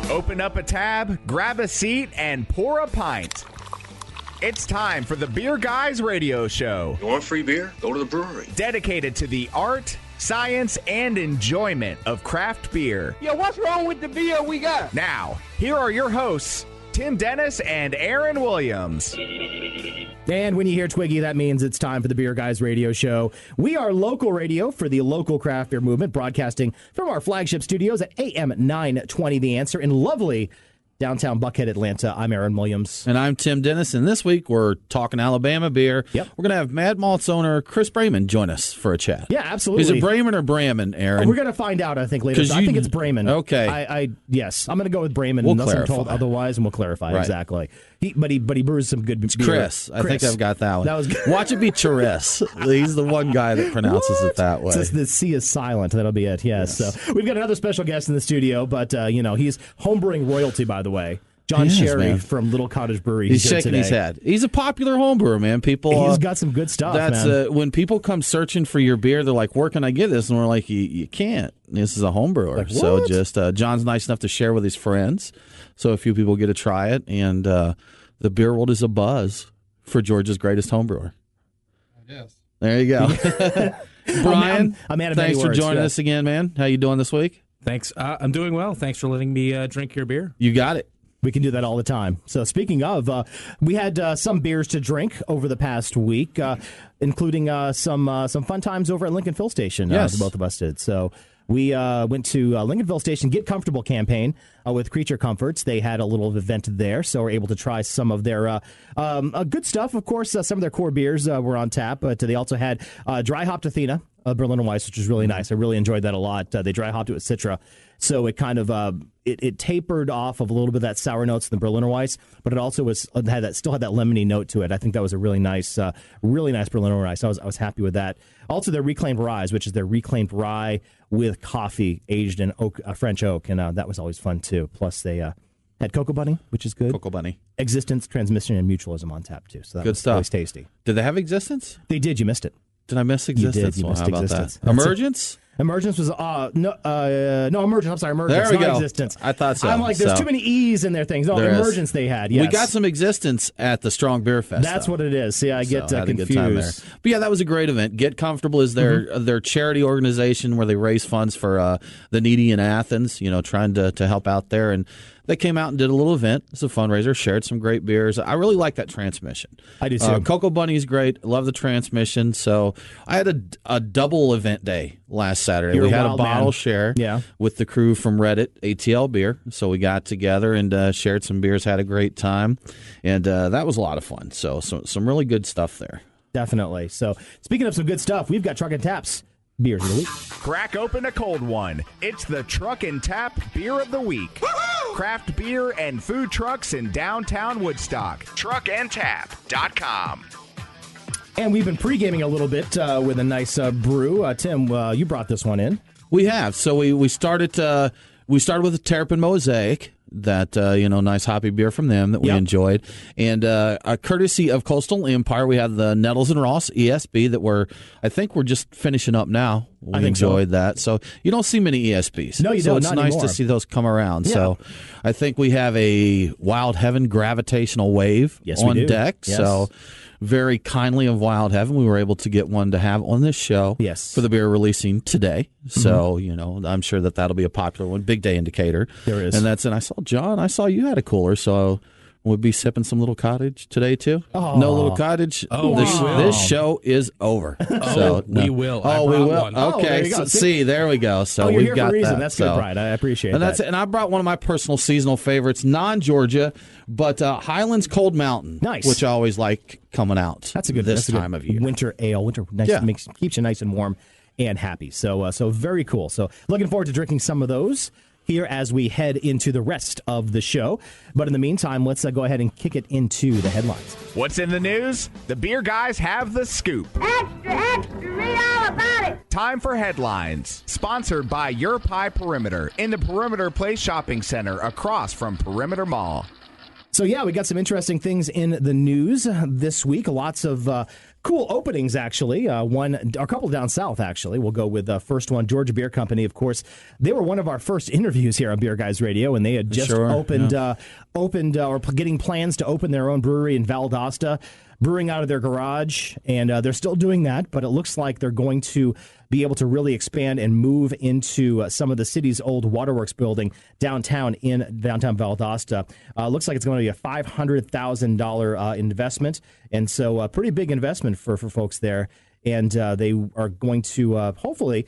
Open up a tab, grab a seat, and pour a pint. It's time for the Beer Guys Radio Show. You want free beer? Go to the brewery. Dedicated to the art, science, and enjoyment of craft beer. Yo, what's wrong with the beer we got? Now, here are your hosts, Tim Dennis and Aaron Williams. And when you hear Twiggy, that means it's time for the Beer Guys Radio Show. We are local radio for the local craft beer movement, broadcasting from our flagship studios at AM 920 The Answer in lovely downtown Buckhead, Atlanta. I'm Aaron Williams. And I'm Tim Dennis, and this week we're talking Alabama beer. Yep. We're going to have Mad Malts owner Chris Bramon join us for a chat. Yeah, absolutely. Is it Bramon or Bramon, Aaron? We're going to find out, I think, later. I think it's Bramon. Okay. Yes, I'm going to go with Bramon unless I'm told otherwise, and we'll clarify. Right. Exactly. But he brews some good beer. Chris. I think I've got that one. That was good. Watch it be Chris. He's the one guy that pronounces it that way. It says the C is silent. That'll be it, yes. So we've got another special guest in the studio, but, he's homebrewing royalty, by the way. Jon Shari from Little Cottage Brewery. He's shaking his head. He's a popular homebrewer, man. He's got some good stuff, man. When people come searching for your beer, they're like, where can I get this? And we're like, you can't. This is a homebrewer. Like, so just John's nice enough to share with his friends. So a few people get to try it. And the beer world is abuzz for Georgia's greatest homebrewer. Yes. There you go. Brian, I'm out of thanks for words, joining us again, man. How you doing this week? Thanks. I'm doing well. Thanks for letting me drink your beer. You got it. We can do that all the time. So speaking of, we had some beers to drink over the past week, including some fun times over at Lincolnville Station. Yes. Both of us did. So we went to Lincolnville Station Get Comfortable campaign with Creature Comforts. They had a little event there, so we're able to try some of their good stuff. Of course, some of their core beers were on tap, but they also had dry hopped Athena, Berliner Weiss, which was really nice. I really enjoyed that a lot. They dry hopped it with Citra, so it kind of it tapered off of a little bit of that sour notes in the Berliner Weiss, but it also still had that lemony note to it. I think that was a really nice Berliner Weiss. I was happy with that. Also, their reclaimed rye, which is their reclaimed rye with coffee aged in French oak, and that was always fun too. Plus, they had Cocoa Bunny, which is good. Cocoa Bunny. Existence, Transmission, and Mutualism on tap too. So that good was stuff. Always tasty. Did they have Existence? They did. You missed it. Did I miss Existence? You did. You missed how about Existence. That? Emergence? Emergence was no Emergence. I'm sorry, Emergence. There we not go. Existence. I thought so. I'm like, there's too many E's in their things. No, there Emergence is. They had. Yes. We got some Existence at the Strong Beer Fest. That's though. what it is. See, I get had confused. a good time there. But yeah, that was a great event. Get Comfortable is their charity organization where they raise funds for the needy in Athens. Trying to help out there, and they came out and did a little event. It's a fundraiser. Shared some great beers. I really like that transmission. I do too. Cocoa Bunny's great. Love the transmission. So I had a double event day last Saturday. We had a bottle share with the crew from Reddit, ATL Beer. So we got together and shared some beers, had a great time, and that was a lot of fun. So some really good stuff there. Definitely. So speaking of some good stuff, we've got Truck and Taps beers of the week. Crack open a cold one. It's the Truck and Tap Beer of the Week. Craft beer and food trucks in downtown Woodstock. Truckandtap.com. And we've been pre-gaming a little bit with a nice brew. Tim, you brought this one in. We have. So we started with the Terrapin Mosaic. That nice hoppy beer from them that we enjoyed, and courtesy of Coastal Empire, we have the Nettles and Ross ESB that I think we're just finishing up now. We enjoyed that, so you don't see many ESBs. No, you so don't. It's Not nice anymore. to see those come around. Yeah. So I think we have a Wild Heaven Gravitational Wave on deck. Yes. So very kindly of Wild Heaven, we were able to get one to have on this show for the beer releasing today. So, I'm sure that'll be a popular one. Big day indicator. There is. And I saw you had a cooler, so we'll be sipping some Little Cottage today, too. Oh. No Little Cottage. Oh, this show is over. We will. Oh, we will. One. Okay. there you go. There we go. So you're we've here got for a reason. that. That's good, Brian. I appreciate and that. And I brought one of my personal seasonal favorites, non-Georgia, but Highland's Cold Mountain. Nice. Which I always like coming out. That's a good this time of year. Winter ale. Winter nice, keeps you nice and warm and happy. So very cool. So looking forward to drinking some of those here as we head into the rest of the show. But in the meantime, let's go ahead and kick it into the headlines. What's in the news? The beer guys have the scoop. Extra, extra, read all about it. Time for headlines. Sponsored by Your Pie Perimeter in the Perimeter Place Shopping Center across from Perimeter Mall. So, we got some interesting things in the news this week. Lots of cool openings, actually. A couple down south, actually. We'll go with the first one, Georgia Beer Company. Of course, they were one of our first interviews here on Beer Guys Radio, and they had just opened or getting plans to open their own brewery in Valdosta, brewing out of their garage, and they're still doing that, but it looks like they're going to be able to really expand and move into some of the city's old waterworks building downtown Valdosta. Looks like it's going to be a $500,000 investment, and so a pretty big investment for folks there, and they are going to hopefully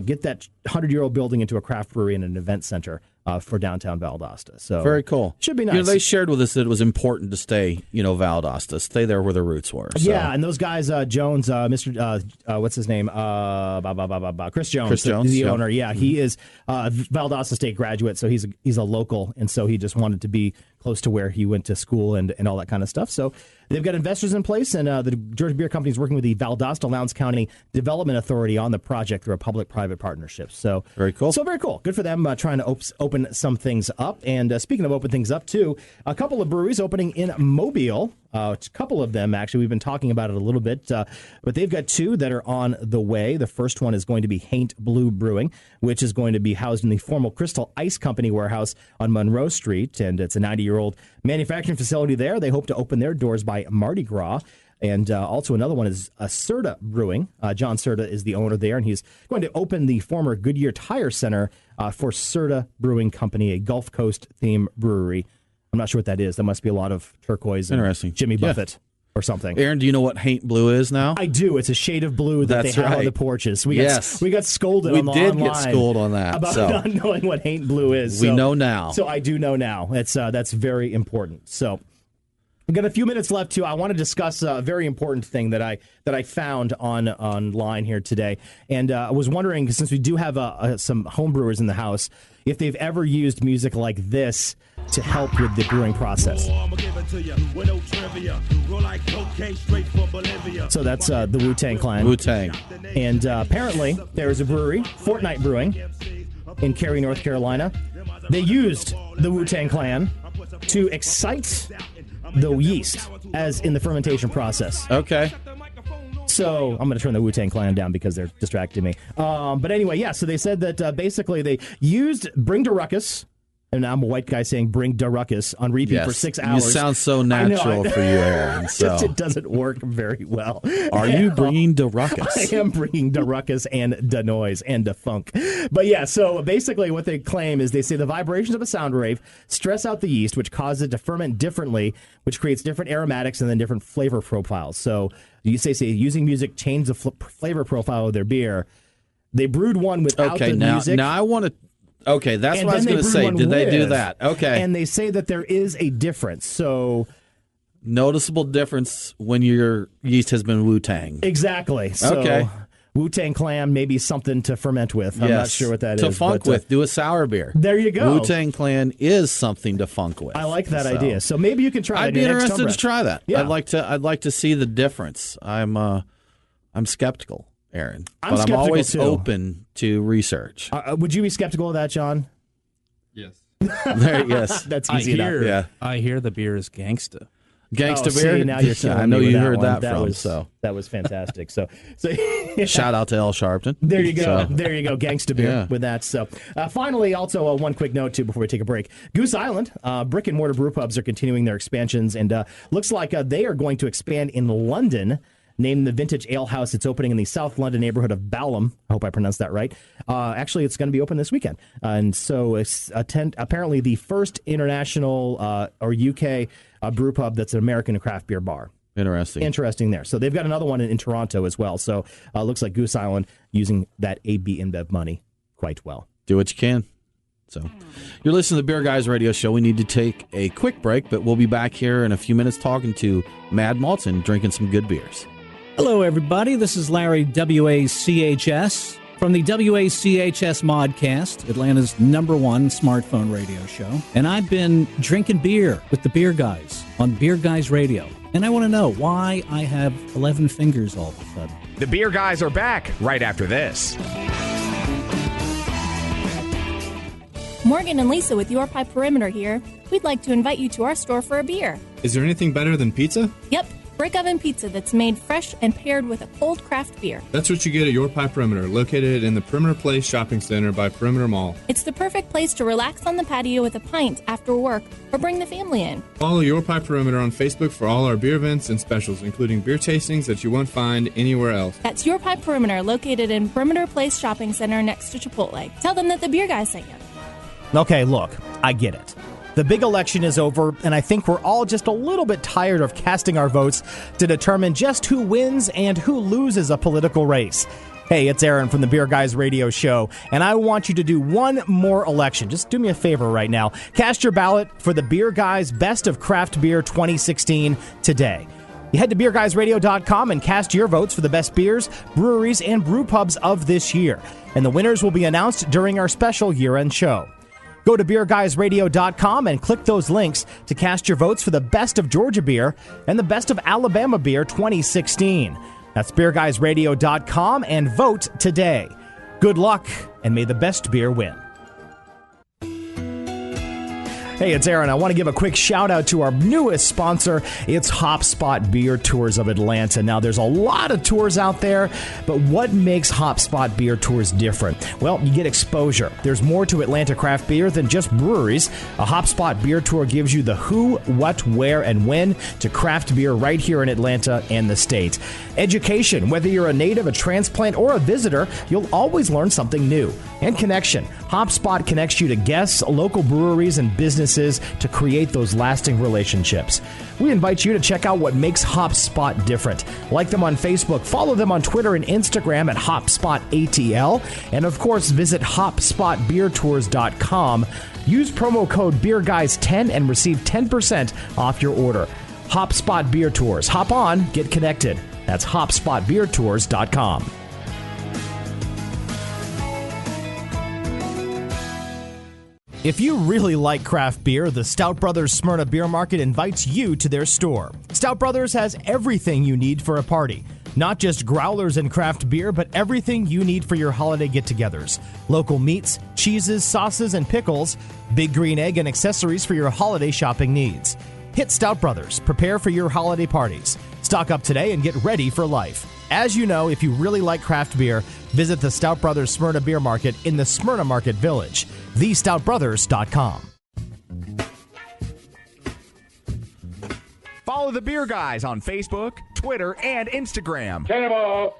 get that 100-year-old building into a craft brewery and an event center for downtown Valdosta. So very cool. Should be nice. They shared with us that it was important to stay, Valdosta, stay there where the roots were. So. Yeah, and those guys, Jones, what's his name? Chris Jones, the owner. Yeah, he is a Valdosta State graduate, so he's a local, and so he just wanted to be close to where he went to school and all that kind of stuff. So they've got investors in place, and the Georgia Beer Company is working with the Valdosta Lowndes County Development Authority on the project through a public-private partnership. So very cool. So very cool. Good for them trying to open some things up. And speaking of open things up, too, a couple of breweries opening in Mobile. A couple of them, actually. We've been talking about it a little bit, but they've got two that are on the way. The first one is going to be Haint Blue Brewing, which is going to be housed in the former Crystal Ice Company warehouse on Monroe Street, and it's a 90-year-old manufacturing facility there. They hope to open their doors by Mardi Gras. And also another one is Serda Brewing. Jon Serda is the owner there, and he's going to open the former Goodyear Tire Center for Serda Brewing Company, a Gulf Coast-themed brewery. I'm not sure what that is. That must be a lot of turquoise and Jimmy Buffett or something. Aaron, do you know what Haint Blue is now? I do. It's a shade of blue that they have on the porches. We got scolded online. We did get schooled on that. About not knowing what Haint Blue is. We know now. So I do know now. That's very important. So we've got a few minutes left, too. I want to discuss a very important thing that I found online here today. And I was wondering, since we do have some homebrewers in the house, if they've ever used music like this to help with the brewing process. So that's the Wu Tang Clan. Wu Tang. And apparently there is a brewery, Fortnite Brewing, in Cary, North Carolina. They used the Wu Tang Clan to excite the yeast as in the fermentation process. Okay. So I'm going to turn the Wu Tang Clan down because they're distracting me. But anyway, yeah, so they said that basically they used Bring the Ruckus, and I'm a white guy saying Bring the Ruckus on repeat for 6 hours. You sound so natural for you, Aaron. So. It doesn't work very well. Are you bringing the ruckus? I am bringing the ruckus and the noise and the funk. But yeah, so basically what they claim is they say the vibrations of a sound wave stress out the yeast, which causes it to ferment differently, which creates different aromatics and then different flavor profiles. So you say using music changed the flavor profile of their beer. They brewed one without the music. Now I want to... Okay, that's what I was going to say. Did they do that? Okay. And they say that there is a difference. So... Noticeable difference when your yeast has been Wu-Tang. Exactly. So, okay. Wu-Tang Clan may be something to ferment with. I'm not sure what that is. To funk with. Do a sour beer. There you go. Wu-Tang Clan is something to funk with. I like that idea. So maybe you can try that. I'd be interested to try that. Yeah. I'd like to see the difference. I'm skeptical, Aaron. I'm always open to research. Would you be skeptical of that, John? Yes. Yes. That's easy enough. Yeah. I hear the beer is gangsta. Gangsta beer. See, now you're telling I know me you that heard one. That was fantastic. So shout out to L. Sharpton. There you go. There you go. Gangsta beer with that. So finally, also one quick note too before we take a break. Goose Island brick and mortar brew pubs are continuing their expansions, and looks like they are going to expand in London. Named the Vintage Ale House. It's opening in the South London neighborhood of Balham. I hope I pronounced that right. Actually, it's going to be open this weekend. And so it's apparently the first international or UK brew pub that's an American craft beer bar. Interesting there. So they've got another one in Toronto as well. So looks like Goose Island using that AB InBev money quite well. Do what you can. So you're listening to the Beer Guys Radio Show. We need to take a quick break, but we'll be back here in a few minutes talking to Mad Malts and drinking some good beers. Hello, everybody. This is Larry WACHS from the WACHS Modcast, Atlanta's #1 smartphone radio show. And I've been drinking beer with the Beer Guys on Beer Guys Radio. And I want to know why I have 11 fingers all of a sudden. The Beer Guys are back right after this. Morgan and Lisa with Your Pie Perimeter here. We'd like to invite you to our store for a beer. Is there anything better than pizza? Yep. brick oven pizza that's made fresh and paired with a cold craft beer. That's what you get at Your Pie Perimeter, located in the Perimeter Place Shopping Center by Perimeter Mall. It's the perfect place to relax on the patio with a pint after work or bring the family in. Follow Your Pie Perimeter on Facebook for all our beer events and specials, including beer tastings that you won't find anywhere else. That's Your Pie Perimeter, located in Perimeter Place Shopping Center next to Chipotle. Tell them that the beer guy sent you. Okay, look, I get it. The big election is over, and I think we're all just a little bit tired of casting our votes to determine just who wins and who loses a political race. Hey, it's Aaron from the Beer Guys Radio Show, and I want you to do one more election. Just do me a favor right now. Cast your ballot for the Beer Guys Best of Craft Beer 2016 today. You head to beerguysradio.com and cast your votes for the best beers, breweries, and brew pubs of this year. And the winners will be announced during our special year-end show. Go to beerguysradio.com and click those links to cast your votes for the Best of Georgia Beer and the Best of Alabama Beer 2016. That's beerguysradio.com and vote today. Good luck, and may the best beer win. Hey, it's Aaron. I want to give a quick shout out to our newest sponsor. It's HopSpot Beer Tours of Atlanta. Now, there's a lot of tours out there, but what makes HopSpot Beer Tours different? Well, you get exposure. There's more to Atlanta craft beer than just breweries. A HopSpot Beer Tour gives you the who, what, where, and when to craft beer right here in Atlanta and the state. Education. Whether you're a native, a transplant, or a visitor, you'll always learn something new. And connection. HopSpot connects you to guests, local breweries, and businesses to create those lasting relationships. We invite you to check out what makes HopSpot different. Like them on Facebook, follow them on Twitter and Instagram at HopSpotATL, and of course visit HopSpotBeerTours.com. Use promo code BeerGuys10 and receive 10% off your order. HopSpot Beer Tours. Hop on, get connected. That's HopSpotBeerTours.com. If you really like craft beer, the Stout Brothers Smyrna Beer Market invites you to their store. Stout Brothers has everything you need for a party. Not just growlers and craft beer, but everything you need for your holiday get-togethers. Local meats, cheeses, sauces, and pickles, Big Green Egg, and accessories for your holiday shopping needs. Hit Stout Brothers. Prepare for your holiday parties. Stock up today and get ready for life. As you know, if you really like craft beer, visit the Stout Brothers Smyrna Beer Market in the Smyrna Market Village. TheStoutBrothers.com. Follow the Beer Guys on Facebook, Twitter, and Instagram. Cannonball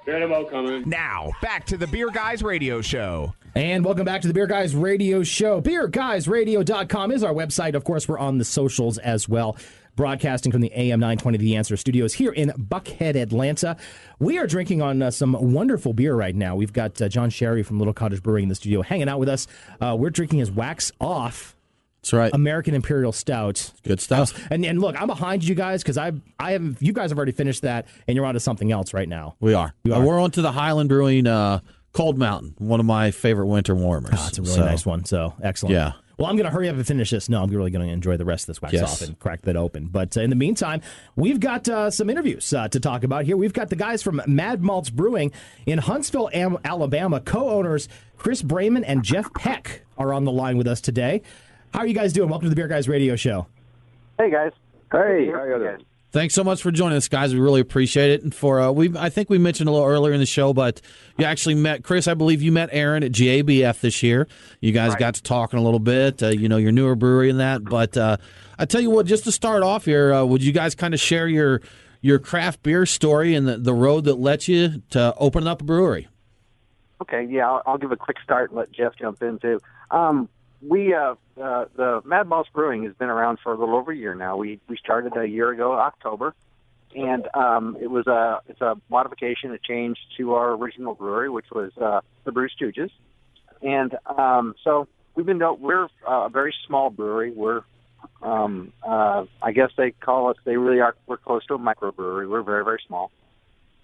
coming. Now, back to the Beer Guys Radio Show. And welcome back to the Beer Guys Radio Show. BeerGuysRadio.com is our website. Of course, we're on the socials as well. Broadcasting from the AM 920 The Answer studios here in Buckhead, Atlanta. We are drinking on some wonderful beer right now. We've got Jon Shari from Little Cottage Brewing in the studio hanging out with us. We're drinking his Wax Off. That's right. American Imperial Stout. Good stuff. And look, I'm behind you guys because you guys have already finished that, and you're on to something else right now. We are. We're on to the Highland Brewing Cold Mountain, one of my favorite winter warmers. Oh, it's a really nice one. So excellent. Yeah. Well, I'm going to hurry up and finish this. No, I'm really going to enjoy the rest of this Wax Off and crack that open. But in the meantime, we've got some interviews to talk about here. We've got the guys from Malts Brewing in Huntsville, Alabama. Co-owners Chris Bramon and Jeff Peck are on the line with us today. How are you guys doing? Welcome to the Beer Guys Radio Show. Hey, guys. Hey, how you doing? Thanks so much for joining us, guys. We really appreciate it. And for I think we mentioned a little earlier in the show, but you actually met Chris. I believe you met Aaron at GABF this year. You guys got to talking a little bit. Your newer brewery and that. But I tell you what, just to start off here, would you guys kind of share your craft beer story and the road that led you to open up a brewery? Okay, yeah, I'll give a quick start and let Jeff jump in too. The Malts Brewing has been around for a little over a year now. We started a year ago, October, and it's a modification, a change to our original brewery, which was the Brew Stooges. And so we're a very small brewery. We're I guess they call us. We're close to a microbrewery. We're very, very small.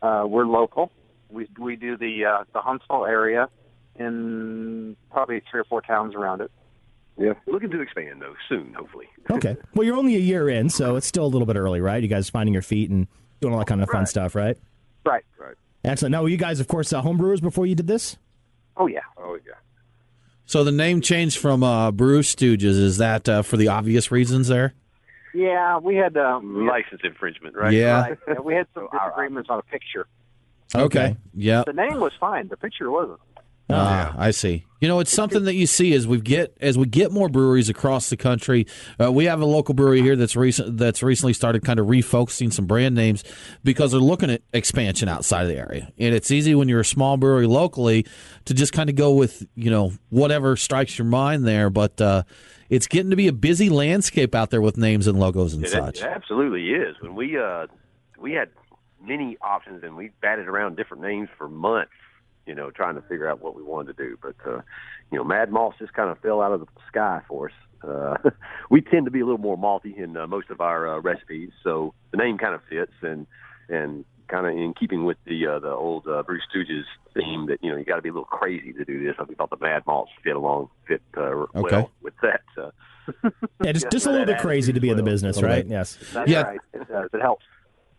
We're local. We do the Huntsville area in probably 3 or 4 towns around it. Yeah, looking to expand, though, soon, hopefully. Okay. Well, you're only a year in, so it's still a little bit early, right? You guys finding your feet and doing all that kind of fun stuff, right? Right. Excellent. Now, were you guys, of course, homebrewers before you did this? Oh, yeah. So the name change from Brew Stooges, is that for the obvious reasons there? Yeah, we had license infringement, right? Yeah. Right. We had some disagreements on a picture. Okay. Yeah. The name was fine. The picture wasn't. I see. It's something that you see as we get more breweries across the country. We have a local brewery here that's recently started kind of refocusing some brand names because they're looking at expansion outside of the area. And it's easy when you're a small brewery locally to just kind of go with whatever strikes your mind there. But it's getting to be a busy landscape out there with names and logos and such. It absolutely is. When we had many options and we batted around different names for months. Trying to figure out what we wanted to do. But, Mad Malts just kind of fell out of the sky for us. We tend to be a little more malty in most of our recipes, so the name kind of fits and kind of in keeping with the old Bruce Stooges theme that, you got to be a little crazy to do this. I thought the Mad Malts fit well with that. Yeah, just a little bit crazy to be in the business, right? Yes. That's right. It does. It helps.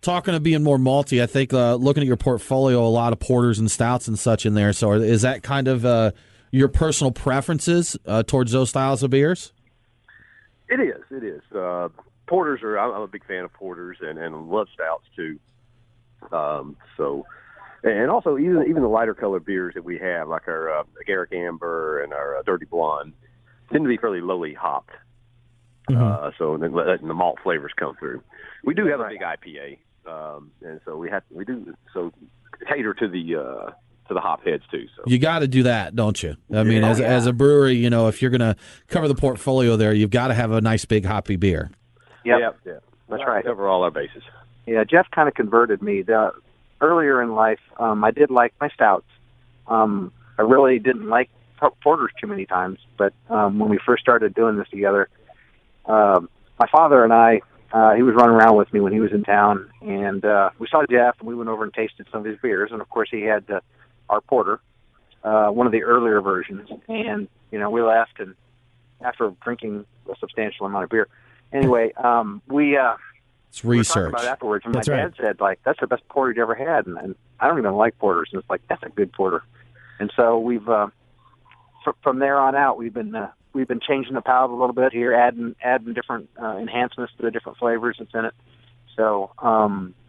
Talking of being more malty, I think looking at your portfolio, a lot of porters and stouts and such in there. So is that kind of your personal preferences towards those styles of beers? It is. Porters I'm a big fan of porters and love stouts too. And also even the lighter colored beers that we have, like our Garrick Amber and our Dirty Blonde, tend to be fairly lowly hopped. Mm-hmm. So then letting the malt flavors come through. We do have a big IPA. And so we do cater to the hop heads too. So you got to do that, don't you? I mean, as a brewery, if you're going to cover the portfolio there, you've got to have a nice big hoppy beer. Yep. Yeah. That's right. Cover all our bases. Yeah, Jeff kind of converted me. Earlier in life, I did like my stouts. I really didn't like porters too many times, but when we first started doing this together, my father and I. He was running around with me when he was in town, and we saw Jeff, and we went over and tasted some of his beers. And, of course, he had our porter, one of the earlier versions. And, we left, and after drinking a substantial amount of beer. Anyway, it's research. Were talking about it afterwards, and That's my right. dad said, that's the best porter you ever had. And I don't even like porters. And it's like, that's a good porter. And so we've, from there on out, we've been changing the palate a little bit here, adding different enhancements to the different flavors that's in it. So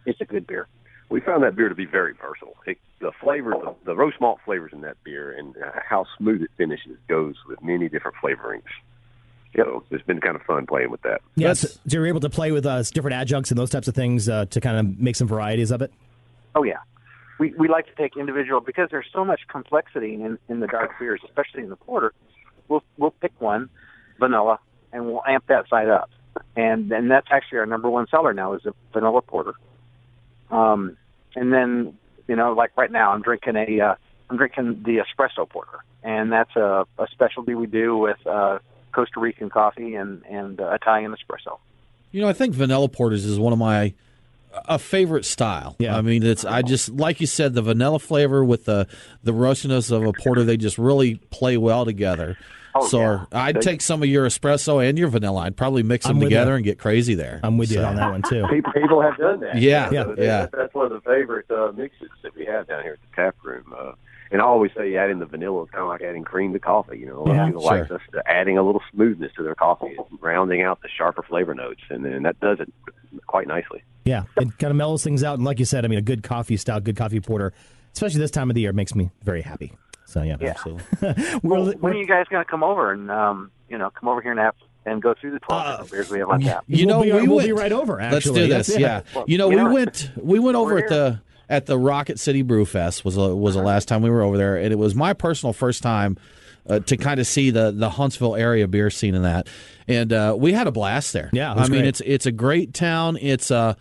it's a good beer. We found that beer to be very versatile. The flavors, the roast malt flavors in that beer, and how smooth it finishes goes with many different flavorings. So it's been kind of fun playing with that. Yes, so you're able to play with different adjuncts and those types of things to kind of make some varieties of it? Oh, yeah. We like to take individual, because there's so much complexity in the dark beers, especially in the porter. We'll pick one, vanilla, and we'll amp that side up. And that's actually our number one seller now, is a vanilla porter. And then, like right now, I'm drinking the espresso porter, and that's a specialty we do with Costa Rican coffee and Italian espresso. I think vanilla porters is one of my favorite style. Yeah. I mean, I just, like you said, the vanilla flavor with the roastiness of a porter, they just really play well together. Oh, so yeah. I'd take some of your espresso and your vanilla. I'd probably mix them together and get crazy there. I'm with you on that one, too. People have done that. Yeah. That's one of the favorite mixes that we have down here at the tap room. And I always say adding the vanilla is kind of like adding cream to coffee. A lot of people like us adding a little smoothness to their coffee, rounding out the sharper flavor notes, and then that does it quite nicely. Yeah, it kind of mellows things out. And like you said, a good coffee stout, good coffee porter, especially this time of the year, makes me very happy. So, yeah. Absolutely. When are you guys going to come over and, come over here and go through the 12 different beers we have on tap? We'll be right over, actually. Let's do this, yeah. We went over at the Rocket City Brew Fest was the last time we were over there, and it was my personal first time to kind of see the Huntsville area beer scene in that. And we had a blast there. Yeah, I mean, it's a great town. It's a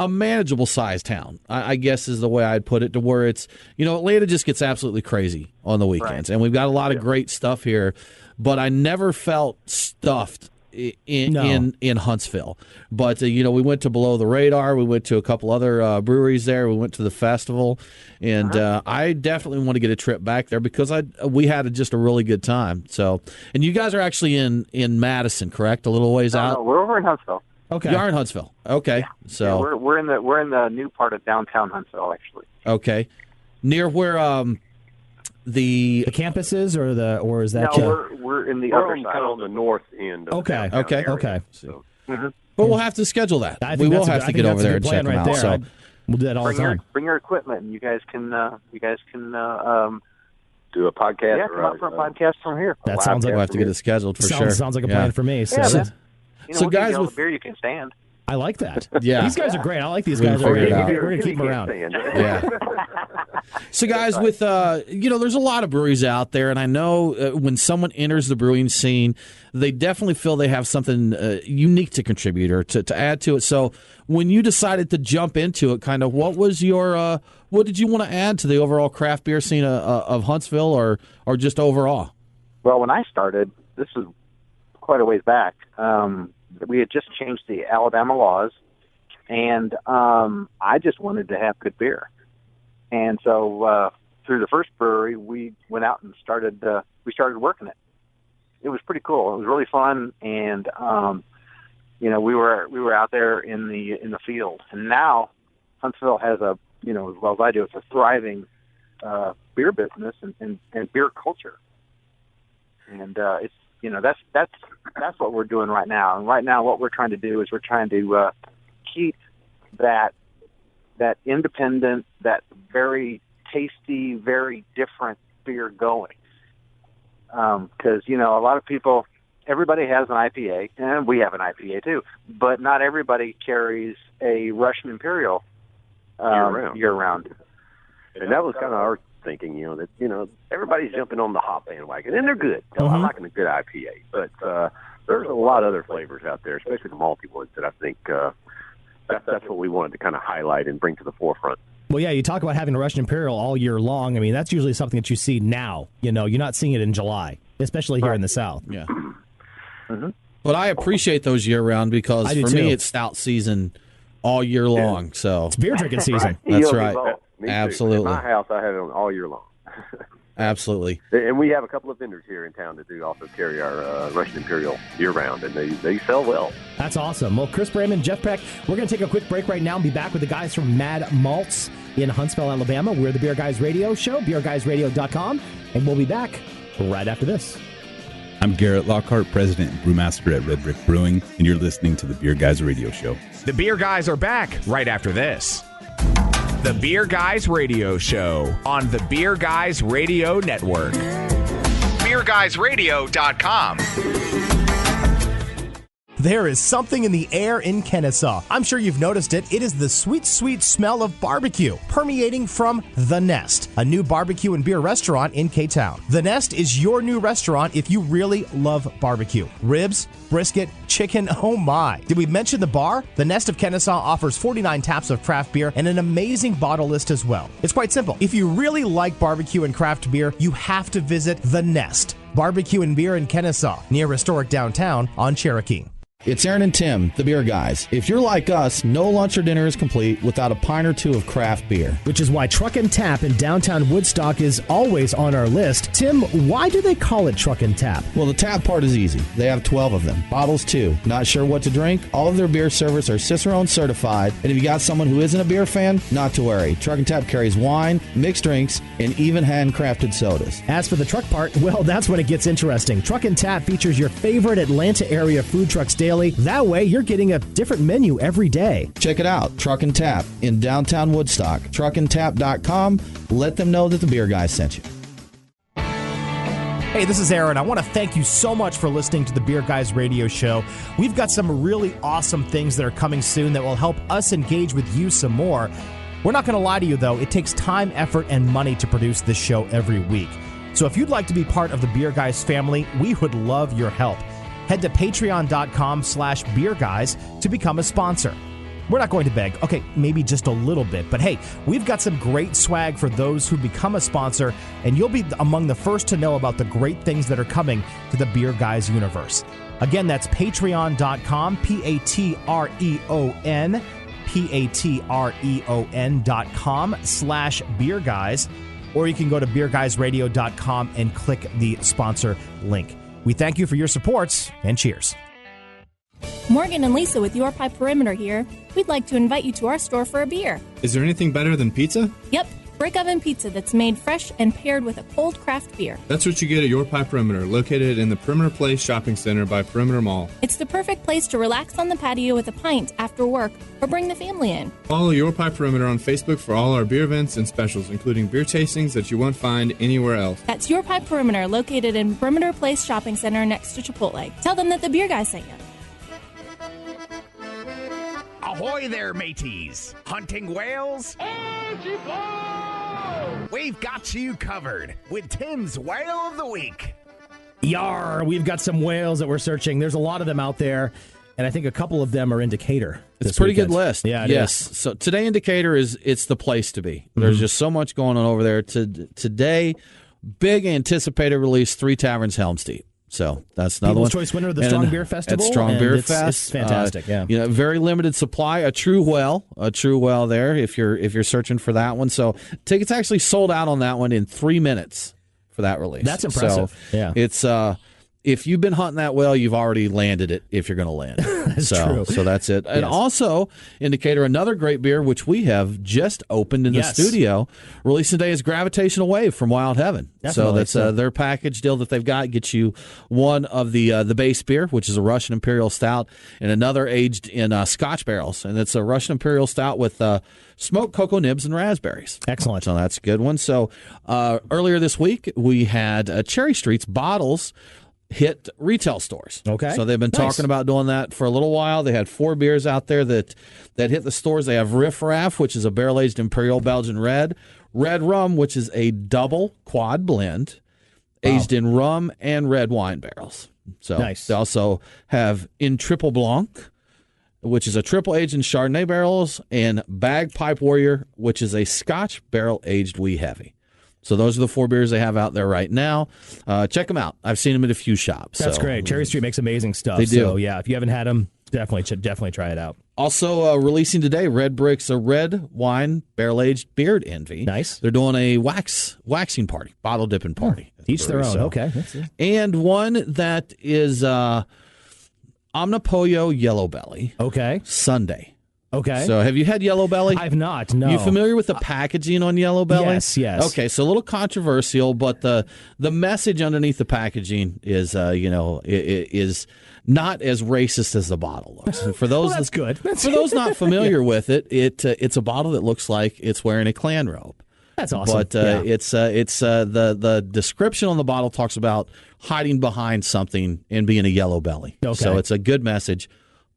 manageable sized town, I guess is the way I'd put it, to where it's, Atlanta just gets absolutely crazy on the weekends. Right. And we've got a lot of great stuff here, but I never felt stuffed in Huntsville. But, we went to Below the Radar. We went to a couple other breweries there. We went to the festival. And I definitely want to get a trip back there because we had just a really good time. So, and you guys are actually in Madison, correct? A little ways out? No, we're over in Huntsville. Okay. You are in Huntsville. Okay. Yeah. So yeah, we're in the new part of downtown Huntsville, actually. Okay. Near where the campus is, or is that? No, we're in the upper side, kind of on the north end. Okay. Area, Okay. So. But we'll have to schedule that. We will have to get over there and check them out. So we'll do that all the time. Bring your equipment, and you guys can do a podcast. Yeah, come out for a podcast from here. That sounds like we'll have to get it scheduled for sure. Sounds like a plan for me. So, so guys, with beer you can stand. I like that. Yeah, these guys are great. I like these guys. We're going to keep them around. Yeah. So, guys, with there's a lot of breweries out there, and I know when someone enters the brewing scene, they definitely feel they have something unique to contribute or to add to it. So, when you decided to jump into it, kind of, what was your what did you want to add to the overall craft beer scene of Huntsville, or just overall? Well, when I started, this is quite a ways back. We had just changed the Alabama laws, and I just wanted to have good beer. And so through the first brewery, we went out and started working it. It was pretty cool. It was really fun, and we were out there in the field. And now Huntsville has as well as I do, it's a thriving beer business and beer culture. And it's that's what we're doing right now. And right now, what we're trying to do is we're trying to keep that independent, that very tasty, very different beer going. Because a lot of people, everybody has an IPA, and we have an IPA too, but not everybody carries a Russian Imperial year round. And that was kind of our thinking, that everybody's jumping on the hop bandwagon, and they're good. I'm liking a good IPA, but there's a lot of other flavors out there, especially the malty ones, that I think that's what we wanted to kind of highlight and bring to the forefront. Well, yeah, you talk about having a Russian Imperial all year long. I mean, that's usually something that you see now. You're not seeing it in July, especially here in the South. Yeah. Mm-hmm. But I appreciate those year round because for me, it's stout season all year long. So it's beer drinking season. Right. That's right. Absolutely. At my house, I have it on all year long. Absolutely. And we have a couple of vendors here in town that also carry our Russian Imperial year-round, and they sell well. That's awesome. Well, Chris Bramon, Jeff Peck, we're going to take a quick break right now and be back with the guys from Mad Malts in Huntsville, Alabama. We're the Beer Guys Radio Show, beerguysradio.com, and we'll be back right after this. I'm Garrett Lockhart, President and Brewmaster at Red Brick Brewing, and you're listening to the Beer Guys Radio Show. The Beer Guys are back right after this. The Beer Guys Radio Show on the Beer Guys Radio Network. BeerGuysRadio.com. There is something in the air in Kennesaw. I'm sure you've noticed it. It is the sweet, sweet smell of barbecue permeating from The Nest, a new barbecue and beer restaurant in K-Town. The Nest is your new restaurant if you really love barbecue. Ribs, brisket, chicken, oh my. Did we mention the bar? The Nest of Kennesaw offers 49 taps of craft beer and an amazing bottle list as well. It's quite simple. If you really like barbecue and craft beer, you have to visit The Nest. Barbecue and beer in Kennesaw, near historic downtown on Cherokee. It's Aaron and Tim, the Beer Guys. If you're like us, no lunch or dinner is complete without a pint or two of craft beer. Which is why Truck and Tap in downtown Woodstock is always on our list. Tim, why do they call it Truck and Tap? Well, the tap part is easy. They have 12 of them. Bottles, too. Not sure what to drink? All of their beer servers are Cicerone certified. And if you got someone who isn't a beer fan, not to worry. Truck and Tap carries wine, mixed drinks, and even handcrafted sodas. As for the truck part, well, that's when it gets interesting. Truck and Tap features your favorite Atlanta area food trucks daily. That way, you're getting a different menu every day. Check it out. Truck and Tap in downtown Woodstock. Truckandtap.com. Let them know that the Beer Guys sent you. Hey, this is Aaron. I want to thank you so much for listening to the Beer Guys Radio Show. We've got some really awesome things that are coming soon that will help us engage with you some more. We're not going to lie to you, though. It takes time, effort, and money to produce this show every week. So if you'd like to be part of the Beer Guys family, we would love your help. Head to patreon.com/beerguys to become a sponsor. We're not going to beg. Okay, maybe just a little bit. But hey, we've got some great swag for those who become a sponsor, and you'll be among the first to know about the great things that are coming to the Beer Guys universe. Again, that's patreon.com, Patreon, patreon.com/beerguys, or you can go to beerguysradio.com and click the sponsor link. We thank you for your supports, and cheers. Morgan and Lisa with Your Pie Perimeter here. We'd like to invite you to our store for a beer. Is there anything better than pizza? Yep. brick oven pizza that's made fresh and paired with a cold craft beer. That's what you get at Your Pie Perimeter, located in the Perimeter Place Shopping Center by Perimeter Mall. It's the perfect place to relax on the patio with a pint after work or bring the family in. Follow Your Pie Perimeter on Facebook for all our beer events and specials, including beer tastings that you won't find anywhere else. That's Your Pie Perimeter, located in Perimeter Place Shopping Center next to Chipotle. Tell them that the beer guy sent you. Ahoy there, mateys! Hunting whales? We've got you covered with Tim's Whale of the Week. Yar, we've got some whales that we're searching. There's a lot of them out there, and I think a couple of them are in Decatur. It's a pretty weekend. good list. Yeah, yes. Is. So today in Decatur it's the place to be. There's just so much going on over there. Today, big anticipated release, Three Taverns Helm's Deep. So that's another People's one. Choice winner of the Strong Beer Festival. At Strong Beer it's, Fest, it's fantastic. Yeah, very limited supply. A true well there. If you're searching for that one, so tickets actually sold out on that one in 3 minutes for that release. That's impressive. So yeah, it's if you've been hunting that whale, you've already landed it. If you're going to land it, that's true. So that's it. And also, Indicator, another great beer which we have just opened in the studio, releasing today is Gravitational Wave from Wild Heaven. Definitely. So that's their package deal that they've got. Gets you one of the base beer, which is a Russian Imperial Stout, and another aged in Scotch barrels, and it's a Russian Imperial Stout with smoked cocoa nibs and raspberries. Excellent. So that's a good one. So earlier this week we had Cherry Street's bottles hit retail stores. Okay. So they've been talking about doing that for a little while. They had 4 beers out there that hit the stores. They have Riff Raff, which is a barrel-aged Imperial Belgian Red. Red Rum, which is a double quad blend, aged in rum and red wine barrels. So nice. They also have In Triple Blanc, which is a triple aged in Chardonnay barrels, and Bagpipe Warrior, which is a Scotch barrel-aged wee heavy. So those are the 4 beers they have out there right now. Check them out. I've seen them at a few shops. That's great. Cherry Street makes amazing stuff. They do. So, yeah, if you haven't had them, definitely try it out. Also releasing today, Red Brick's a red wine barrel-aged beard envy. Nice. They're doing a waxing party, bottle dipping party. Each their own. Okay. And one that is Omnipollo Yellow Belly. Okay. Sunday. Okay. So have you had Yellow Belly? I've not, no. You familiar with the packaging on Yellow Belly? Yes. Okay, so a little controversial, but the message underneath the packaging is, is not as racist as the bottle looks. For those that's good. For those not familiar with it, it's a bottle that looks like it's wearing a clan robe. That's awesome. But it's the description on the bottle talks about hiding behind something and being a yellow belly. Okay. So it's a good message.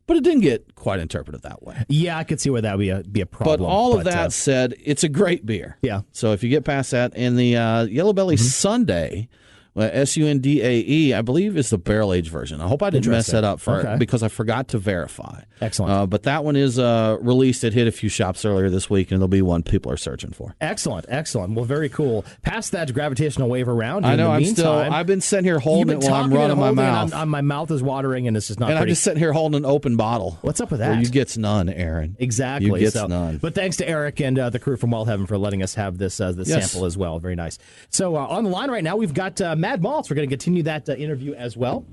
But it didn't get quite interpreted that way. Yeah, I could see where that would be a problem. But all of that said, it's a great beer. Yeah. So if you get past that, and the Yellow Belly Sunday, Sundae, I believe is the barrel-aged version. I hope I didn't mess that up because I forgot to verify. Excellent. But that one is released. It hit a few shops earlier this week, and there'll be one people are searching for. Excellent. Well, very cool. Pass that Gravitational Wave around. I know. I've been sitting here holding it while I'm running my mouth. My mouth is watering, and this is not. And I'm just sitting here holding an open bottle. What's up with that? Well, you gets none, Aaron. Exactly. You gets none. But thanks to Eric and the crew from Wild Heaven for letting us have this sample as well. Very nice. So on the line right now, we've got Mad Malts. We're going to continue that interview as well.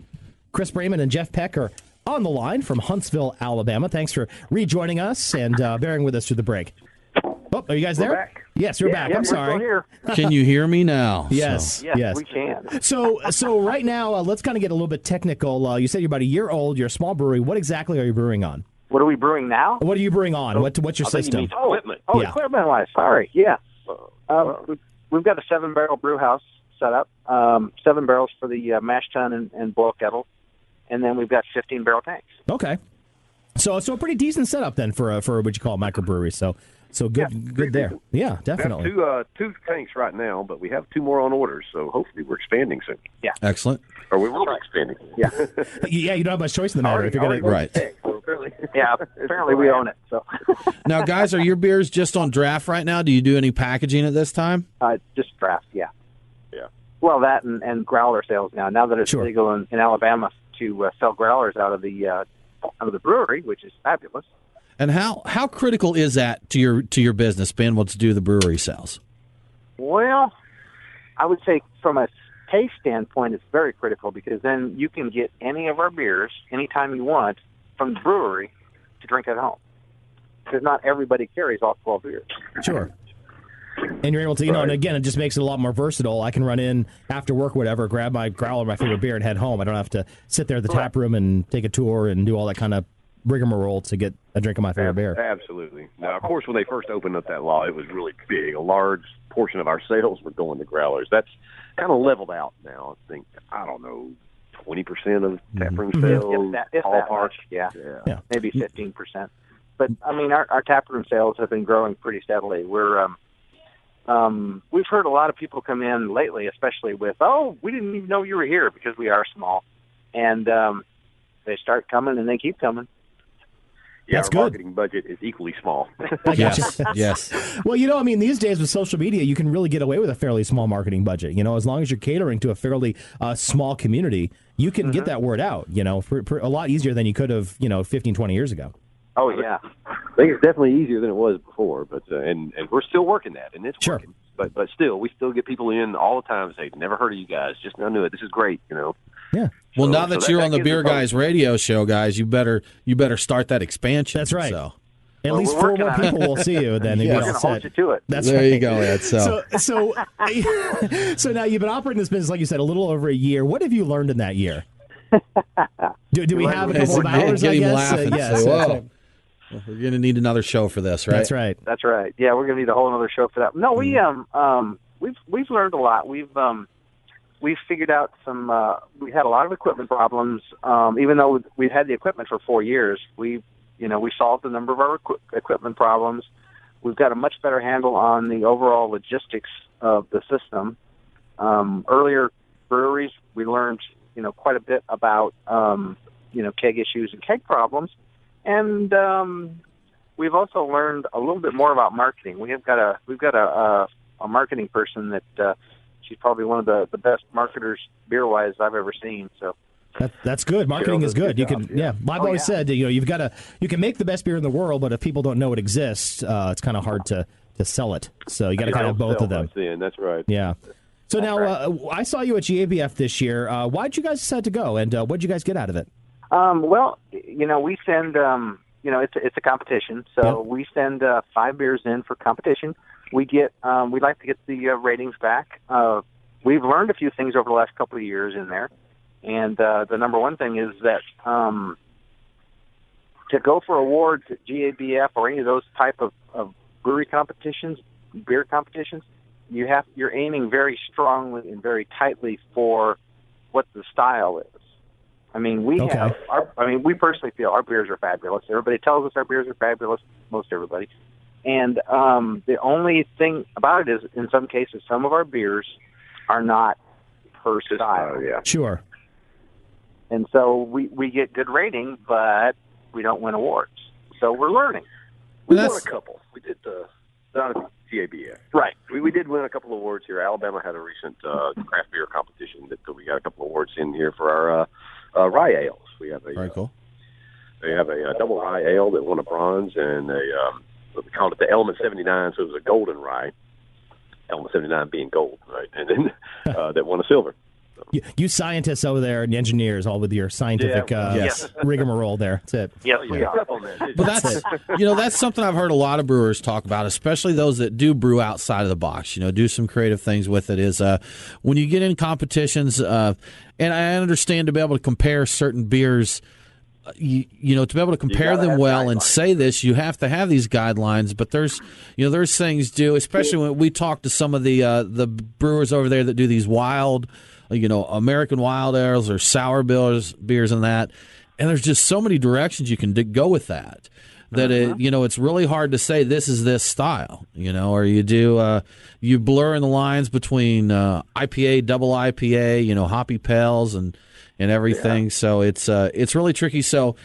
Chris Bramon and Jeff Peck are on the line from Huntsville, Alabama. Thanks for rejoining us and bearing with us through the break. Oh, are you guys there? We're back. Yes, you're back. I'm sorry. Here. Can you hear me now? Yes, yes, we can. So right now, let's kind of get a little bit technical. You said you're about a year old. You're a small brewery. What exactly are you brewing on? What are we brewing now? What are you brewing on? What's your system? Equipment. Equipment-wise. Sorry. Yeah. We've got a 7-barrel brew house set up. 7 barrels for the mash tun and boil kettle, and then we've got 15-barrel tanks. Okay. So a pretty decent setup then for what you call a microbrewery. So good there. Yeah, definitely. We have two tanks right now, but we have 2 more on orders, so hopefully we're expanding soon. Yeah. Excellent. Or we will be expanding. Yeah. Yeah, you don't have much choice in the matter if you're going to. Right. Yeah, apparently we own it. So. Now, guys, are your beers just on draft right now? Do you do any packaging at this time? Just draft, yeah. Yeah. Well, that and growler sales now. Now that it's legal in Alabama to sell growlers out of the brewery, which is fabulous. And how critical is that to your business, being able to do the brewery sales? Well, I would say from a taste standpoint, it's very critical because then you can get any of our beers anytime you want from the brewery to drink at home. Because not everybody carries all 12 beers. Sure. And you're able to, and again, it just makes it a lot more versatile. I can run in after work, whatever, grab my growler, my favorite beer, and head home. I don't have to sit there at the tap room and take a tour and do all that kind of rigmarole to get a drink of my favorite beer. Absolutely. Now, of course, when they first opened up that law, it was really big. A large portion of our sales were going to growlers. That's kind of leveled out now. I think, 20% of taproom sales. If that much, yeah. Maybe 15%. But, I mean, our taproom sales have been growing pretty steadily. We've heard a lot of people come in lately, especially with, we didn't even know you were here, because we are small. And they start coming, and they keep coming. Yeah, That's our good. marketing budget is equally small. Yes. Well, these days with social media, you can really get away with a fairly small marketing budget. As long as you're catering to a fairly small community, you can get that word out, for a lot easier than you could have, 15, 20 years ago. Oh, yeah. I think it's definitely easier than it was before, but and we're still working that, and it's working. But still, we still get people in all the time and say, never heard of you guys, just now knew it. This is great, Yeah. Well, now that you're on the Beer Guys radio show, guys, you better start that expansion. That's right. So. At least 4 more people will see you. Then we're going to hold you to it. That's there right. you go, Ed. So now you've been operating this business, like you said, a little over a year. What have you learned in that year? Do we have a couple of hours? Get I him guess. laughing. Yes. Whoa. We're going to need another show for this, right? That's right. That's right. Yeah, we're going to need a whole other show for that. No, we've learned a lot. We've figured out some. We had a lot of equipment problems. Even though we've had the equipment for 4 years, we solved a number of our equipment problems. We've got a much better handle on the overall logistics of the system. Earlier breweries, we learned quite a bit about keg issues and keg problems. And we've also learned a little bit more about marketing. We've got a marketing person that she's probably one of the best marketers beer-wise I've ever seen. So that's good. Marketing is good. You can I've always said you can make the best beer in the world, but if people don't know it exists, it's kind of hard to sell it. So you got to kind of have both of them. That's right. Yeah. So now I saw you at GABF this year. Why did you guys decide to go, and what did you guys get out of it? Well, we send, it's a competition, so we send 5 beers in for competition. We like to get the ratings back. We've learned a few things over the last couple of years in there, and the number one thing is that to go for awards at GABF or any of those type of brewery competitions, beer competitions, you're aiming very strongly and very tightly for what the style is. I mean, we personally feel our beers are fabulous. Everybody tells us our beers are fabulous, most everybody. And the only thing about it is, in some cases, some of our beers are not per style. Sure. And so we get good rating, but we don't win awards. So we're learning. We won a couple. We did down at GABF. Right. We did win a couple of awards here. Alabama had a recent craft beer competition that we got a couple of awards in here for our rye ales. We have a very cool. They have a double rye ale that won a bronze, and we called it the Element 79, so it was a golden rye. Element 79 being gold, right? And then that won a silver. You scientists over there and engineers, all with your scientific rigmarole there. That's it. Yes, we are. But that's something I've heard a lot of brewers talk about, especially those that do brew outside of the box. Do some creative things with it. Is when you get in competitions, and I understand to be able to compare certain beers. To be able to compare them well and say this, you have to have these guidelines. But there's things especially when we talk to some of the brewers over there that do these wild, American wild ales or sour beers and that. And there's just so many directions you can go with that. That it's really hard to say this is this style, or you do you blur in the lines between IPA, double IPA, hoppy pales and everything. So it's really tricky. So,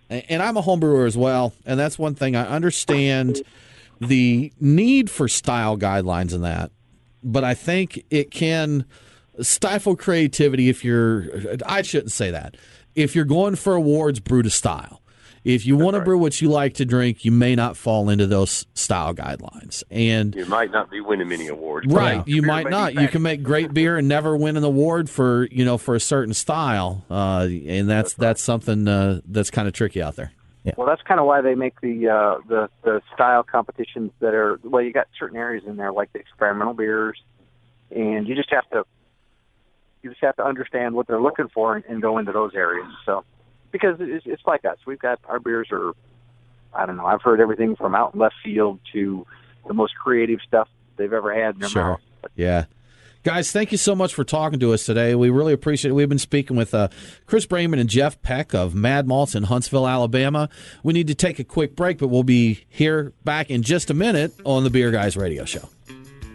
and I'm a homebrewer as well, and that's one thing I understand the need for style guidelines in that, but I think it can stifle creativity I shouldn't say that. If you're going for awards, brew to style. If you want to brew what you like to drink, you may not fall into those style guidelines. And you might not be winning many awards. Right. You might not. You can make great beer and never win an award for a certain style. And that's something that's kind of tricky out there. Yeah. Well, that's kind of why they make the style competitions that are, well, you got certain areas in there like the experimental beers, and you just have to understand what they're looking for and go into those areas. So, because it's like us, we've got, our beers are, I don't know, I've heard everything from out in left field to the most creative stuff they've ever had in their mouth. Yeah. Guys, thank you so much for talking to us today. We really appreciate it. We've been speaking with Chris Bramon and Jeff Peck of Mad Malts in Huntsville, Alabama. We need to take a quick break, but we'll be here back in just a minute on the Beer Guys Radio Show.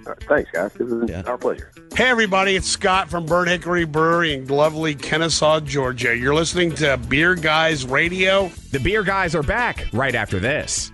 All right, thanks, guys. This is our pleasure. Hey, everybody, it's Scott from Bird Hickory Brewery in lovely Kennesaw, Georgia. You're listening to Beer Guys Radio. The Beer Guys are back right after this.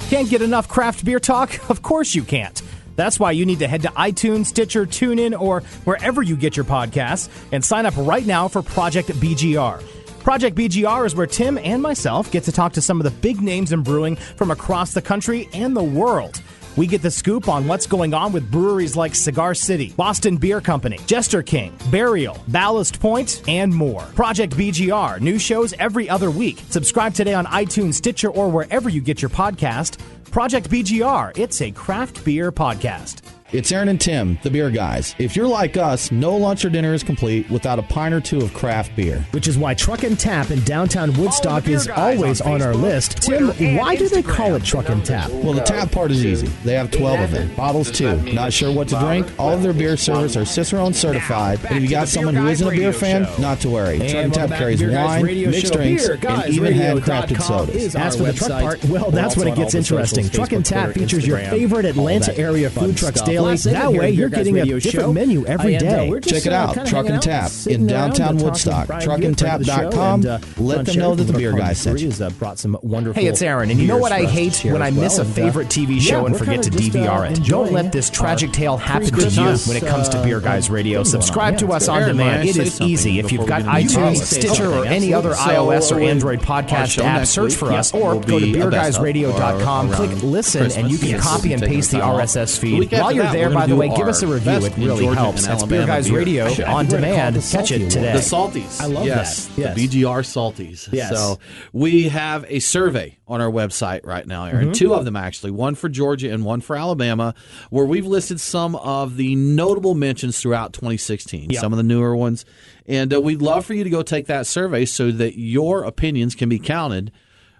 Can't get enough craft beer talk? Of course you can't. That's why you need to head to iTunes, Stitcher, TuneIn, or wherever you get your podcasts and sign up right now for Project BGR. Project BGR is where Tim and myself get to talk to some of the big names in brewing from across the country and the world. We get the scoop on what's going on with breweries like Cigar City, Boston Beer Company, Jester King, Burial, Ballast Point, and more. Project BGR, new shows every other week. Subscribe today on iTunes, Stitcher, or wherever you get your podcast. Project BGR, it's a craft beer podcast. It's Aaron and Tim, the Beer Guys. If you're like us, no lunch or dinner is complete without a pint or two of craft beer. Which is why Truck and Tap in downtown Woodstock is always on our list. Tim, why do they call it Truck and Tap? Well, the tap part is easy. They have 12 of them. Bottles, too. Not sure what to drink? All of their beer servers are Cicerone certified. But if you got someone who isn't a beer fan, not to worry. Truck and Tap carries wine, mixed drinks, and even handcrafted sodas. As for the truck part, well, that's when it gets interesting. Truck and Tap features your favorite Atlanta area food trucks daily. That way, you're getting a different menu every day. Check it out, Truck and Tap in downtown Woodstock. Truckandtap.com. Let them know that the Beer Guys sent you. Brought some wonderful. Hey, it's Aaron, and you know what I hate? When I miss a favorite TV show and forget to DVR it. Don't let this tragic tale happen to you when it comes to Beer Guys Radio. Subscribe to us on demand. It is easy. If you've got iTunes, Stitcher, or any other iOS or Android podcast app, search for us, or go to beerguysradio.com, click listen, and you can copy and paste the RSS feed. While you're there, by the way, give us a review. It really helps. That's Beer Guys Radio on demand. Catch it today. The Salties. I love that. Yes, the BGR Salties. Yes. So we have a survey on our website right now, Aaron. Two of them, actually. One for Georgia and one for Alabama, where we've listed some of the notable mentions throughout 2016, some of the newer ones. And we'd love for you to go take that survey so that your opinions can be counted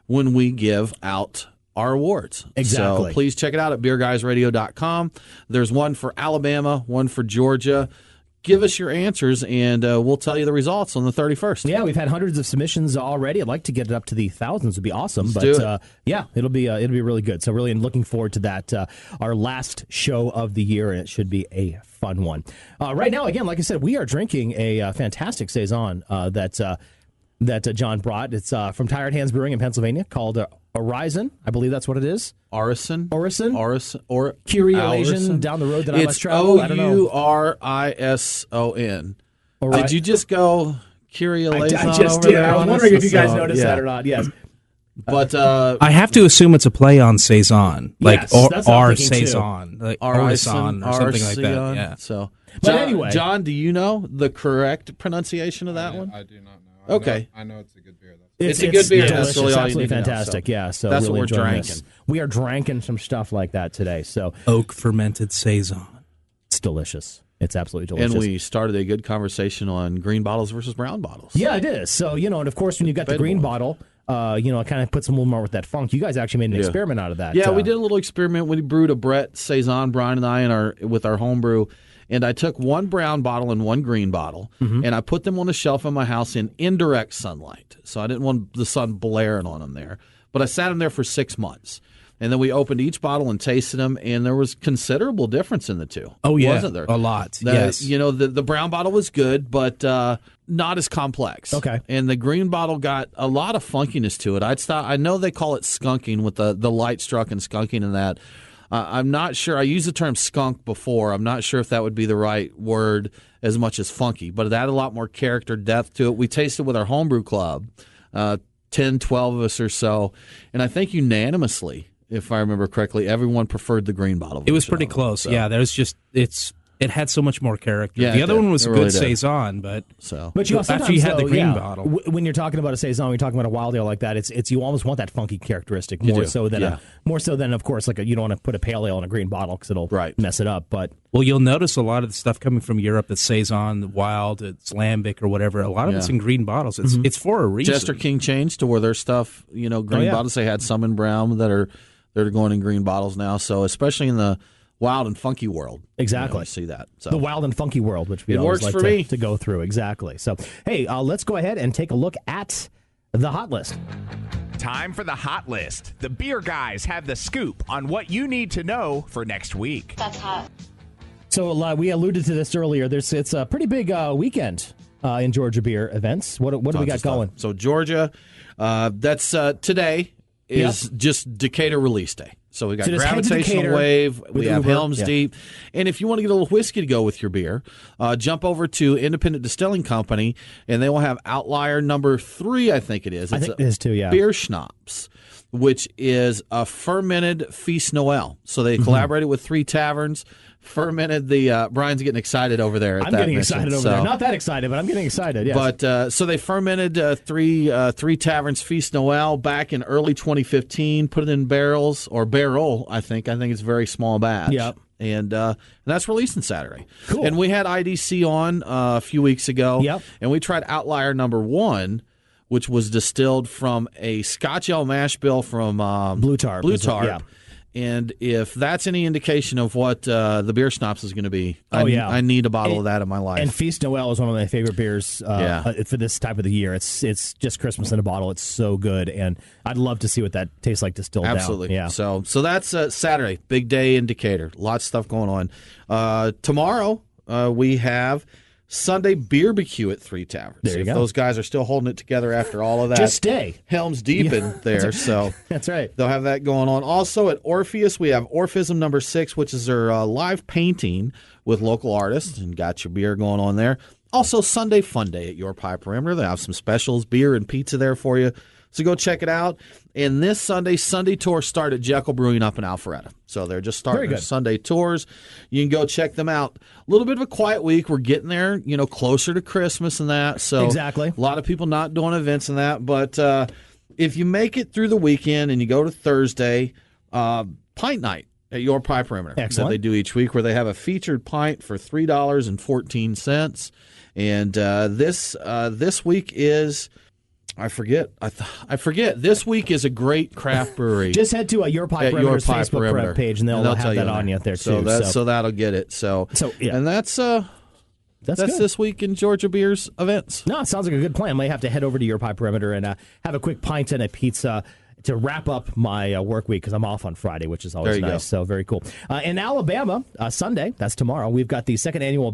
when we give out our awards. Exactly. So please check it out at beerguysradio.com. There's one for Alabama, one for Georgia. Give us your answers, and we'll tell you the results on the 31st. Yeah, we've had hundreds of submissions already. I'd like to get it up to the thousands. Would be awesome. Yeah, it'll be really good. So really looking forward to that. Our last show of the year, and it should be a fun one. Right now, again, like I said, we are drinking a fantastic Saison that John brought. It's from Tired Hands Brewing in Pennsylvania, called Ourison. I believe that's what it is. Ourison? Or Curie-Asian down the road that I must travel. It's Ourison. Right. Did you just go Curie-Asian? I just did. I was wondering if you guys noticed that or not. Yes. But I have to assume it's a play on Saison, like our Saison, like Ourison or something like that. Yeah. So, but anyway, John, do you know the correct pronunciation of that one? I do not know. Okay, I know it's a good beer. It's a good beer. Delicious. That's really all you absolutely need fantastic. To know, yeah, so that's really what we're drinking. This. We are drinking some stuff like that today. So oak fermented Saison. It's delicious. It's absolutely delicious. And we started a good conversation on green bottles versus brown bottles. Yeah, it is. So and of course, when you've got the green bottle, it kind of puts a little more with that funk. You guys actually made an experiment out of that. Yeah, we did a little experiment. We brewed a Brett Saison, Brian and I, with our homebrew. And I took one brown bottle and one green bottle, and I put them on the shelf in my house in indirect sunlight. So I didn't want the sun blaring on them there. But I sat them there for 6 months. And then we opened each bottle and tasted them, and there was considerable difference in the two. Oh, yeah. Wasn't there? A lot, yes. The brown bottle was good, but not as complex. Okay. And the green bottle got a lot of funkiness to it. I know they call it skunking with the light struck and skunking and that. I'm not sure. I used the term skunk before. I'm not sure if that would be the right word as much as funky, but it had a lot more character, depth to it. We tasted with our homebrew club, 10, 12 of us or so, and I think unanimously, if I remember correctly, everyone preferred the green bottle. It was pretty close. So. Yeah, it's It had so much more character. Yeah, the other one was a really good did. Saison, but you after you had the green bottle. When you're talking about a Saison, when you're talking about a wild ale like that, it's you almost want that funky characteristic You more do. so than Yeah. of course you don't want to put a pale ale in a green bottle because it'll mess it up. But well, you'll notice a lot of the stuff coming from Europe, the Saison, the Wild, it's Lambic or whatever. A lot of it's in green bottles. It's for a reason. Jester King changed to where their stuff, green bottles. They had some in brown that are going in green bottles now. So especially in the wild and funky world. Exactly. You see that. So. The wild and funky world, which we It always works like for me. to go through. Exactly. So, hey, let's go ahead and take a look at the hot list. Time for the hot list. The beer guys have the scoop on what you need to know for next week. That's hot. So we alluded to this earlier. It's a pretty big weekend in Georgia beer events. What do we got going? So Georgia, that's today is just Decatur release day. So we got Gravitational Wave, we have Helms Deep. And if you want to get a little whiskey to go with your beer, jump over to Independent Distilling Company, and they will have Outlier number 3, I think it is. I think it is too, yeah. Beer Schnapps, which is a fermented Feast Noel. So they collaborated with 3 taverns, fermented the Brian's getting excited over there. I'm getting excited over there. Not that excited, but I'm getting excited. Yes. But so they fermented 3 taverns Feast Noel back in early 2015. Put it in barrels or barrel. I think it's a very small batch. Yep. And that's releasing Saturday. Cool. And we had IDC on a few weeks ago. Yep. And we tried Outlier number 1, which was distilled from a Scotch ale mash bill from Blue Tarp. Yeah. And if that's any indication of what the beer schnapps is going to be, I need a bottle of that in my life. And Feast Noel is one of my favorite beers for this type of the year. It's just Christmas in a bottle. It's so good, and I'd love to see what that tastes like distilled down. Absolutely. Yeah. So that's Saturday, big day in Decatur. Lots of stuff going on. Tomorrow we have Sunday Beerbecue at 3 Taverns. There you if go. those guys are still holding it together after all of that, Just stay. Helms Deep in there. So that's right. They'll have that going on. Also at Orpheus, we have Orphism number 6, which is their live painting with local artists, and got your beer going on there. Also Sunday Fun Day at Your Pie Perimeter. They have some specials, beer and pizza there for you. So go check it out. And this Sunday tour start at Jekyll Brewing up in Alpharetta. So they're just starting their Sunday tours. You can go check them out. A little bit of a quiet week. We're getting there, closer to Christmas and that. So exactly. A lot of people not doing events and that. But if you make it through the weekend and you go to Thursday, pint night at Your Pie Perimeter. Excellent. That they do each week, where they have a featured pint for $3.14. And this week is... I forget. This week is a great craft brewery. Just head to Your Pie Perimeter's Facebook page, and they'll have that on you there too. So that'll get it. So yeah. And that's this week in Georgia Beers events. No, it sounds like a good plan. I might have to head over to Your Pie Perimeter and have a quick pint and a pizza to wrap up my work week, because I'm off on Friday, which is always nice. So very cool. In Alabama, Sunday, that's tomorrow, we've got the 2nd annual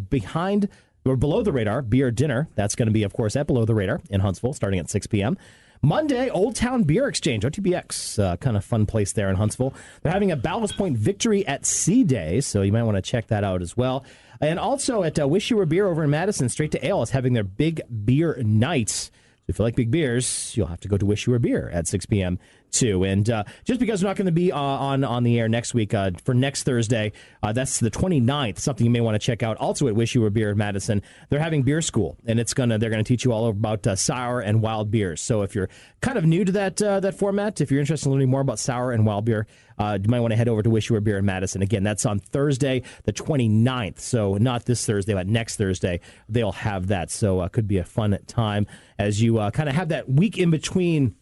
Below the Radar Beer Dinner. That's going to be, of course, at Below the Radar in Huntsville, starting at 6 p.m. Monday, Old Town Beer Exchange, OTBX, kind of fun place there in Huntsville. They're having a Ballast Point Victory at Sea Day, so you might want to check that out as well. And also at Wish You Were Beer over in Madison, Straight to Ale is having their Big Beer Nights. So if you like big beers, you'll have to go to Wish You Were Beer at 6 p.m. too. And just because we're not going to be on the air next week, for next Thursday, that's the 29th, something you may want to check out. Also at Wish You Were Beer in Madison, they're having beer school, and they're going to teach you all about sour and wild beers. So if you're kind of new to that format, if you're interested in learning more about sour and wild beer, you might want to head over to Wish You Were Beer in Madison. Again, that's on Thursday, the 29th. So not this Thursday, but next Thursday, they'll have that. So it could be a fun time as you kind of have that week in between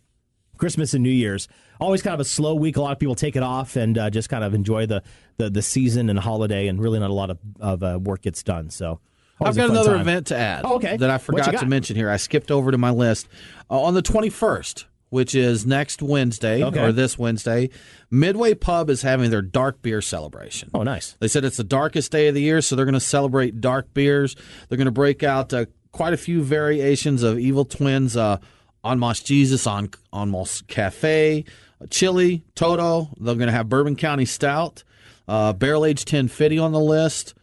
Christmas and New Year's. Always kind of a slow week. A lot of people take it off and just kind of enjoy the season and holiday, and really not a lot of work gets done. So I've got another event to add that I forgot to mention here. I skipped over to my list. On the 21st, which is next Wednesday, or this Wednesday, Midway Pub is having their dark beer celebration. Oh, nice. They said it's the darkest day of the year, so they're going to celebrate dark beers. They're going to break out quite a few variations of Evil Twins, On Moss Jesus, on Moss Cafe, Chili, Toto. They're going to have Bourbon County Stout, Barrel Aged 1050 on the list,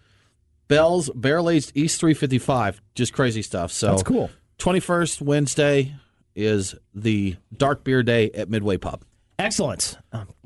Bell's Barrel Aged East 355. Just crazy stuff. So that's cool. 21st, Wednesday, is the dark beer day at Midway Pub. Excellent.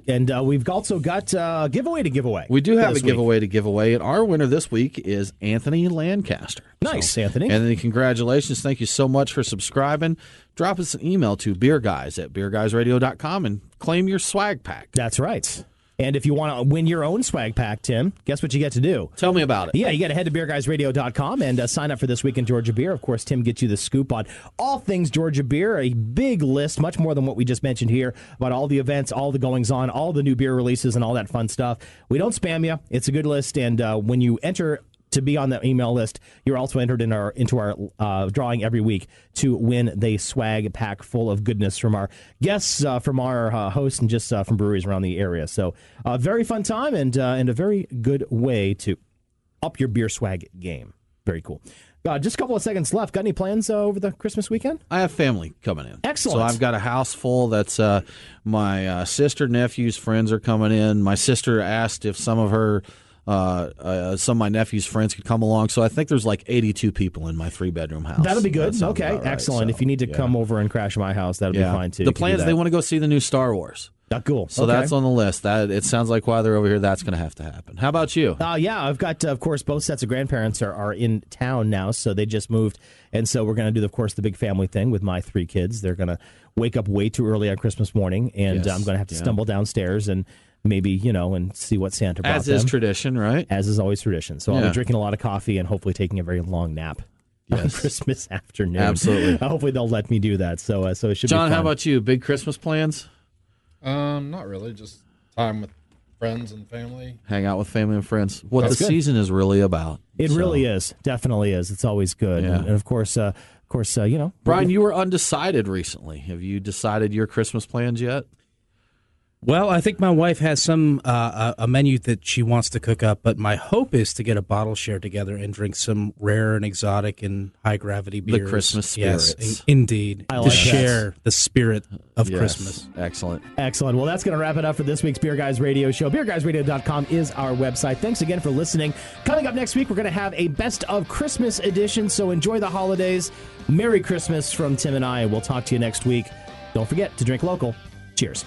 And we've also got a giveaway to give away. We do have a giveaway to give away, and our winner this week is Anthony Lancaster. Nice, Anthony. Anthony, congratulations. Thank you so much for subscribing. Drop us an email to beerguys@beerguysradio.com and claim your swag pack. That's right. And if you want to win your own swag pack, Tim, guess what you get to do? Tell me about it. Yeah, you got to head to beerguysradio.com and sign up for This Week in Georgia Beer. Of course, Tim gets you the scoop on all things Georgia beer, a big list, much more than what we just mentioned here, about all the events, all the goings-on, all the new beer releases, and all that fun stuff. We don't spam you. It's a good list, and when you enter to be on the email list, you're also entered into our drawing every week to win the swag pack full of goodness from our guests, from our hosts, and just from breweries around the area. So very fun time and a very good way to up your beer swag game. Very cool. Just a couple of seconds left. Got any plans over the Christmas weekend? I have family coming in. Excellent. So I've got a house full. That's my sister, nephews, friends are coming in. My sister asked if some of my nephew's friends could come along. So I think there's like 82 people in my 3-bedroom house. That'll be good. Okay, right. Excellent. So, if you need to come over and crash my house, that'll be fine too. The plan is they want to go see the new Star Wars. Cool. So that's on the list. That it sounds like while they're over here, that's going to have to happen. How about you? Yeah, I've got, of course, both sets of grandparents are in town now, so they just moved. And so we're going to do, of course, the big family thing with my 3 kids. They're going to wake up way too early on Christmas morning, and I'm going to have to stumble downstairs and maybe, and see what Santa brought As is tradition, right? As is always tradition. So I'll be drinking a lot of coffee and hopefully taking a very long nap on Christmas afternoon. Absolutely. Hopefully they'll let me do that. So it should be John, fun. how about you? Big Christmas plans? Not really. Just time with friends and family. Hang out with family and friends. What the season is really about. It really is. Definitely is. It's always good. Yeah. And of course, Brian, you were undecided recently. Have you decided your Christmas plans yet? Well, I think my wife has some a menu that she wants to cook up, but my hope is to get a bottle share together and drink some rare and exotic and high gravity beers. The Christmas spirits. Yes, indeed. I like that. Share the spirit of Christmas. Excellent. Excellent. Well, that's going to wrap it up for this week's Beer Guys Radio Show. BeerGuysRadio.com is our website. Thanks again for listening. Coming up next week, we're going to have a Best of Christmas edition, so enjoy the holidays. Merry Christmas from Tim and I. We'll talk to you next week. Don't forget to drink local. Cheers.